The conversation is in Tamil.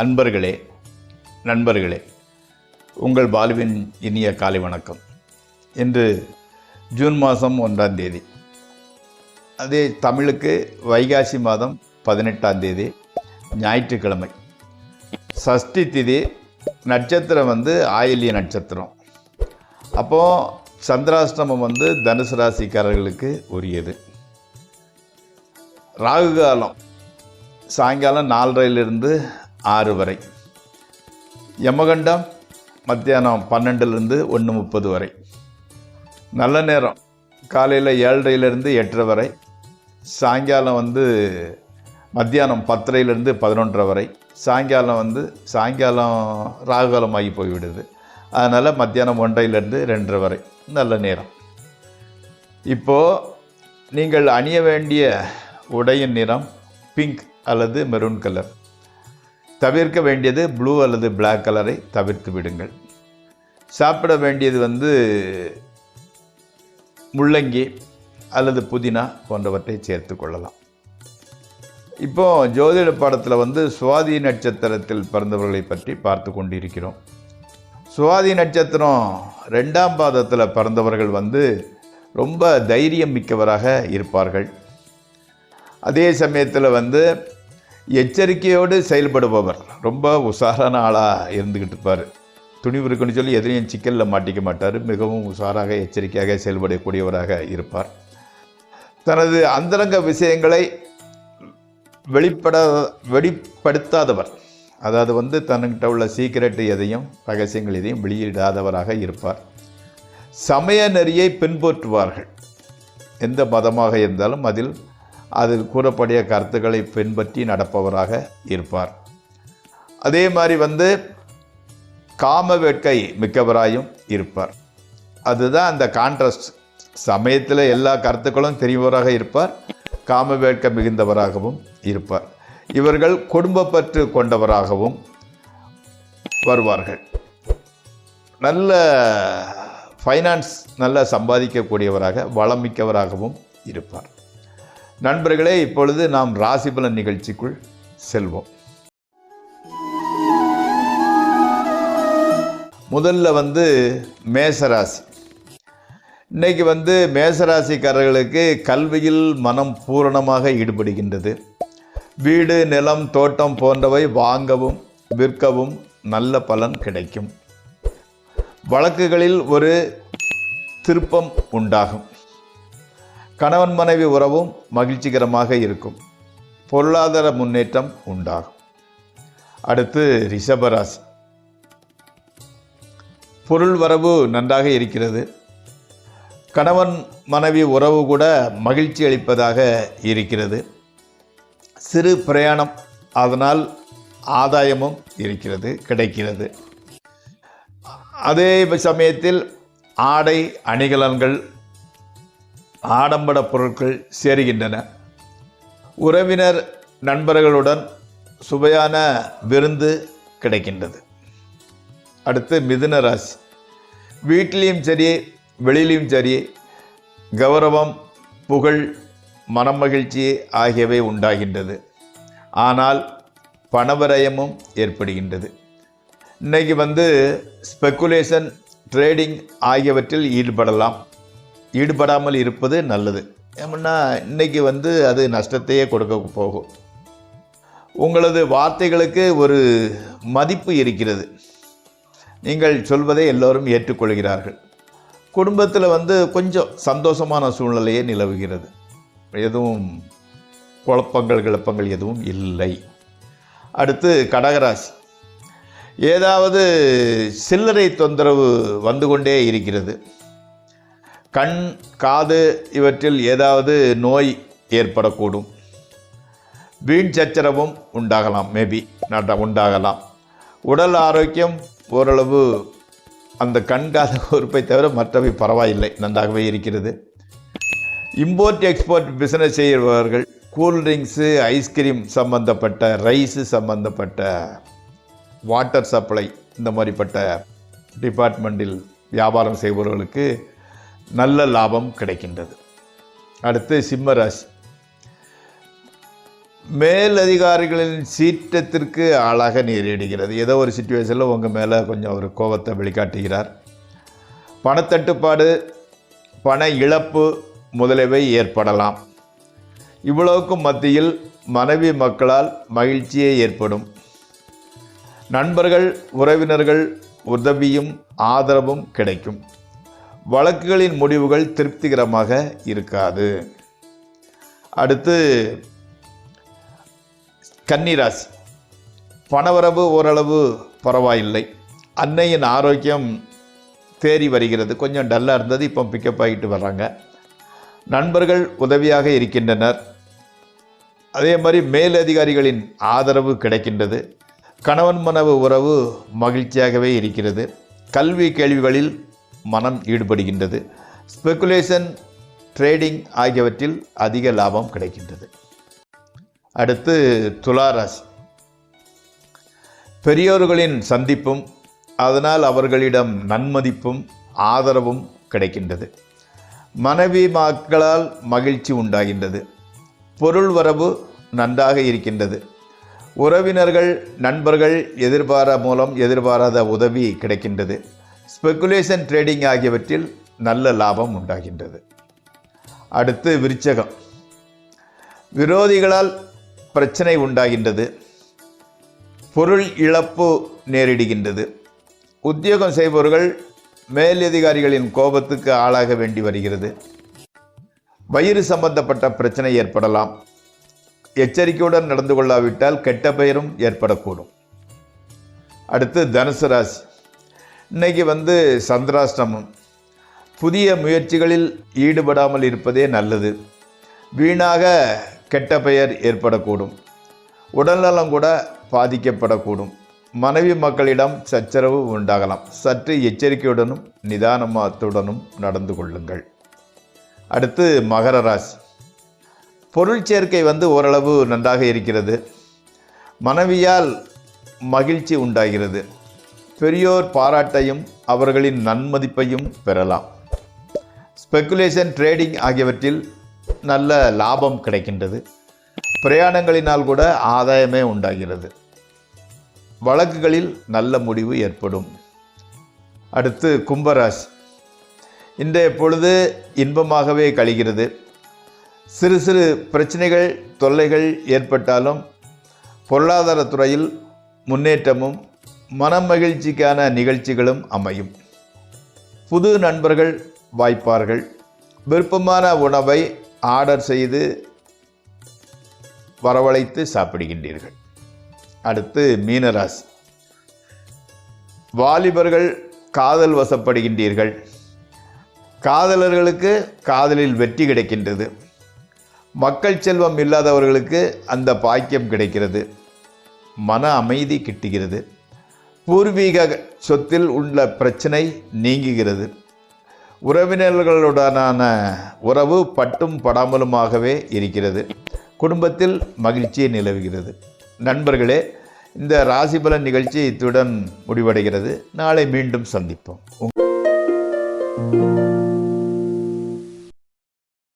அன்பர்களே, நண்பர்களே, உங்கள் பாலுவின் இனிய காலை வணக்கம். இன்று ஜூன் மாதம் 1ஆம் தேதி, அதே தமிழுக்கு வைகாசி மாதம் 18ஆம் தேதி ஞாயிற்றுக்கிழமை. சஷ்டி திதி. நட்சத்திரம் ஆயில்ய நட்சத்திரம். அப்போது சந்திராஷ்டமம் தனுசு ராசிக்காரர்களுக்கு உரியது. ராகு காலம் சாயங்காலம் 4:30 6 வரை. யமகண்டம் மத்தியானம் 12 1:30 வரை. நல்ல நேரம் காலையில் 7:30 8:30 வரை. சாயங்காலம் மத்தியானம் 10:30 11:30 வரை. சாயங்காலம் ராகுகாலமாகி போய்விடுது. அதனால் மத்தியானம் 1:30 2:30 வரை நல்ல நேரம். இப்போது நீங்கள் அணிய வேண்டிய உடையின் நிறம் பிங்க் அல்லது மெரூன் கலர். தவிர்க்க வேண்டியது ப்ளூ அல்லது பிளாக் கலரை தவிர்த்து விடுங்கள். சாப்பிட வேண்டியது முள்ளங்கி அல்லது புதினா போன்றவற்றை சேர்த்து கொள்ளலாம். இப்போது ஜோதிட பாடத்தில் சுவாதி நட்சத்திரத்தில் பிறந்தவர்களை பற்றி பார்த்து கொண்டிருக்கிறோம். சுவாதி நட்சத்திரம் 2ஆம் பாதத்தில் பிறந்தவர்கள் ரொம்ப தைரியம் மிக்கவராக இருப்பார்கள். அதே சமயத்தில் எச்சரிக்கையோடு செயல்படுபவர். ரொம்ப உஷாரான ஆளாக இருந்துக்கிட்டு இருப்பார். துணிவு இருக்குன்னு சொல்லி எதிரையும் சிக்கலில் மாட்டிக்க மாட்டார். மிகவும் உஷாராக எச்சரிக்கையாக செயல்படக்கூடியவராக இருப்பார். தனது அந்தரங்க விஷயங்களை வெளிப்படுத்தாதவர். அதாவது தன்கிட்ட உள்ள சீக்கிரட் எதையும் ரகசியங்கள் எதையும் வெளியிடாதவராக இருப்பார். சமய நெறியை பின்பற்றுவார்கள். எந்த மதமாக இருந்தாலும் அதில் கூறப்படிய கருத்துக்களை பின்பற்றி நடப்பவராக இருப்பார். அதே மாதிரி காம வேட்கை மிக்கவராயும் இருப்பார். அதுதான் அந்த கான்ட்ராஸ்ட். சமயத்தில் எல்லா கருத்துக்களும் தெரிந்தவராக இருப்பார். காம வேட்கை மிகுந்தவராகவும் இருப்பார். இவர்கள் குடும்பப்பற்று கொண்டவராகவும் வருவார்கள். நல்ல ஃபைனான்ஸ் நல்லா சம்பாதிக்கக்கூடியவராக வளம் மிக்கவராகவும் இருப்பார். நண்பர்களே, இப்பொழுது நாம் ராசிபலன் நிகழ்ச்சிக்குள் செல்வோம். முதல்ல மேசராசி. இன்றைக்கி மேசராசிக்காரர்களுக்கு கல்வியில் மனம் பூரணமாக ஈடுபடுகின்றது. வீடு, நிலம், தோட்டம் போன்றவை வாங்கவும் விற்கவும் நல்ல பலன் கிடைக்கும். வழக்குகளில் ஒரு திருப்பம் உண்டாகும். கணவன் மனைவி உறவும் மகிழ்ச்சிகரமாக இருக்கும். பொருளாதார முன்னேற்றம் உண்டாகும். அடுத்து ரிஷபராசி. பொருள் வரவு நன்றாக இருக்கிறது. கணவன் மனைவி உறவு கூட மகிழ்ச்சி அளிப்பதாக இருக்கிறது. சிறு பிரயாணம், அதனால் ஆதாயமும் கிடைக்கிறது. அதே சமயத்தில் ஆடை அணிகலன்கள், ஆடம்பர பொருட்கள் சேருகின்றன. உறவினர் நண்பர்களுடன் சுவையான விருந்து கிடைக்கின்றது. அடுத்து மிதுன ராசி. வீட்டிலையும் சரி வெளியிலையும் சரி கௌரவம், புகழ், மனமகிழ்ச்சி ஆகியவை உண்டாகின்றது. ஆனால் பணவிரயமும் ஏற்படுகின்றது. இன்றைக்கி ஸ்பெக்குலேஷன், ட்ரேடிங் ஆகியவற்றில் ஈடுபடாமல் இருப்பது நல்லது. ஏன்னா இன்றைக்கி அது நஷ்டத்தையே கொடுக்க போகும். உங்களது வார்த்தைகளுக்கு ஒரு மதிப்பு இருக்கிறது. நீங்கள் சொல்வதை எல்லோரும் ஏற்றுக்கொள்கிறார்கள். குடும்பத்தில் கொஞ்சம் சந்தோஷமான சூழ்நிலையே நிலவுகிறது. எதுவும் குழப்பங்கள் எதுவும் இல்லை. அடுத்து கடகராசி. ஏதாவது சில்லறை தொந்தரவு வந்து கொண்டே இருக்கிறது. கண், காது இவற்றில் ஏதாவது நோய் ஏற்படக்கூடும். வீண் சச்சரவும் உண்டாகலாம். உடல் ஆரோக்கியம் ஓரளவு அந்த கண், காது உறுப்பை தவிர மற்றவை பரவாயில்லை, நன்றாகவே இருக்கிறது. இம்போர்ட் எக்ஸ்போர்ட் பிஸ்னஸ் செய்கிறவர்கள், கூல்ட்ரிங்க்ஸு, ஐஸ்கிரீம் சம்பந்தப்பட்ட, ரைஸு சம்பந்தப்பட்ட, வாட்டர் சப்ளை இந்த மாதிரிப்பட்ட டிபார்ட்மெண்ட்டில் வியாபாரம் செய்பவர்களுக்கு நல்ல லாபம் கிடைக்கின்றது. அடுத்து சிம்மராசி. மேலதிகாரிகளின் சீற்றத்திற்கு ஆளாக நேரிடுகிறது. ஏதோ ஒரு சிச்சுவேஷனில் உங்கள் மேலே கொஞ்சம் ஒரு கோபத்தை வெளிக்காட்டுகிறார். பணத்தட்டுப்பாடு, பண இழப்பு முதலியவை ஏற்படலாம். இவ்வளவுக்கும் மத்தியில் மனைவி மக்களால் மகிழ்ச்சியே ஏற்படும். நண்பர்கள், உறவினர்கள் உதவியும் ஆதரவும் கிடைக்கும். வழக்குகளின் முடிவுகள் திருப்திகரமாக இருக்காது. அடுத்து கன்னிராசி. பணவரவு ஓரளவு பரவாயில்லை. அன்னையின் ஆரோக்கியம் தேறி வருகிறது. கொஞ்சம் டல்லாக இருந்தது, இப்போ பிக்கப் ஆகிட்டு வர்றாங்க. நண்பர்கள் உதவியாக இருக்கின்றனர். அதே மாதிரி மேலதிகாரிகளின் ஆதரவு கிடைக்கின்றது. கணவன் மனைவி உறவு மகிழ்ச்சியாகவே இருக்கிறது. கல்வி கேள்விகளில் மனம் ஈடுபடுகின்றது. ஸ்பெகுலேஷன், ட்ரேடிங் ஆகியவற்றில் அதிக லாபம் கிடைக்கின்றது. அடுத்து துளாராசி. பெரியோர்களின் சந்திப்பும் அதனால் அவர்களிடம் நன்மதிப்பும் ஆதரவும் கிடைக்கின்றது. மனைவி மக்களால் மகிழ்ச்சி உண்டாகின்றது. பொருள் வரவு நன்றாக இருக்கின்றது. உறவினர்கள், நண்பர்கள் எதிர்பாராத உதவி கிடைக்கின்றது. ஸ்பெகுலேஷன், ட்ரேடிங் ஆகியவற்றில் நல்ல லாபம் உண்டாகின்றது. அடுத்து விருச்சகம். விரோதிகளால் பிரச்சனை உண்டாகின்றது. பொருள் இழப்பு நேரிடுகின்றது. உத்தியோகம் செய்பவர்கள் மேலதிகாரிகளின் கோபத்துக்கு ஆளாக வேண்டி வருகிறது. வயிறு சம்பந்தப்பட்ட பிரச்சனை ஏற்படலாம். எச்சரிக்கையுடன் நடந்து கொள்ளாவிட்டால் கெட்ட பெயரும் ஏற்படக்கூடும். அடுத்து தனுசு ராசி. இன்னைக்கு சந்திராஷ்டமம். புதிய முயற்சிகளில் ஈடுபடாமல் இருப்பதே நல்லது. வீணாக கெட்ட பெயர் ஏற்படக்கூடும். உடல்நலம் கூட பாதிக்கப்படக்கூடும். மனைவி மக்களிடம் சச்சரவு உண்டாகலாம். சற்று எச்சரிக்கையுடனும் நிதானத்துடனும் நடந்து கொள்ளுங்கள். அடுத்து மகர ராசி. பொருள் சேர்க்கை ஓரளவு நன்றாக இருக்கிறது. மனைவியால் மகிழ்ச்சி உண்டாகிறது. பெரியோர் பாராட்டையும் அவர்களின் நன்மதிப்பையும் பெறலாம். ஸ்பெகுலேஷன், ட்ரேடிங் ஆகியவற்றில் நல்ல லாபம் கிடைக்கின்றது. பிரயாணங்களினால் கூட ஆதாயமே உண்டாகிறது. வழக்குகளில் நல்ல முடிவு ஏற்படும். அடுத்து கும்பராசி. இன்றைய பொழுது இன்பமாகவே கழிகிறது. சிறு சிறு பிரச்சனைகள், தொல்லைகள் ஏற்பட்டாலும் பொருளாதாரத்துறையில் முன்னேற்றமும் மனமகிழ்ச்சிக்கான நிகழ்ச்சிகளும் அமையும். புது நண்பர்கள் வாய்ப்பார்கள். விருப்பமான உணவை ஆர்டர் செய்து வரவழைத்து சாப்பிடுகின்றீர்கள். அடுத்து மீனராசி. வாலிபர்கள் காதல் வசப்படுகின்றீர்கள். காதலர்களுக்கு காதலில் வெற்றி கிடைக்கின்றது. மக்கள் செல்வம் இல்லாதவர்களுக்கு அந்த பாக்கியம் கிடைக்கிறது. மன அமைதி கிட்டுகிறது. பூர்வீக சொத்தில் உள்ள பிரச்சனை நீங்குகிறது. உறவினர்களுடனான உறவு பட்டும் படாமலுமாகவே இருக்கிறது. குடும்பத்தில் மகிழ்ச்சி நிலவுகிறது. நண்பர்களே, இந்த ராசிபலன் நிகழ்ச்சி இத்துடன் முடிவடைகிறது. நாளை மீண்டும் சந்திப்போம்.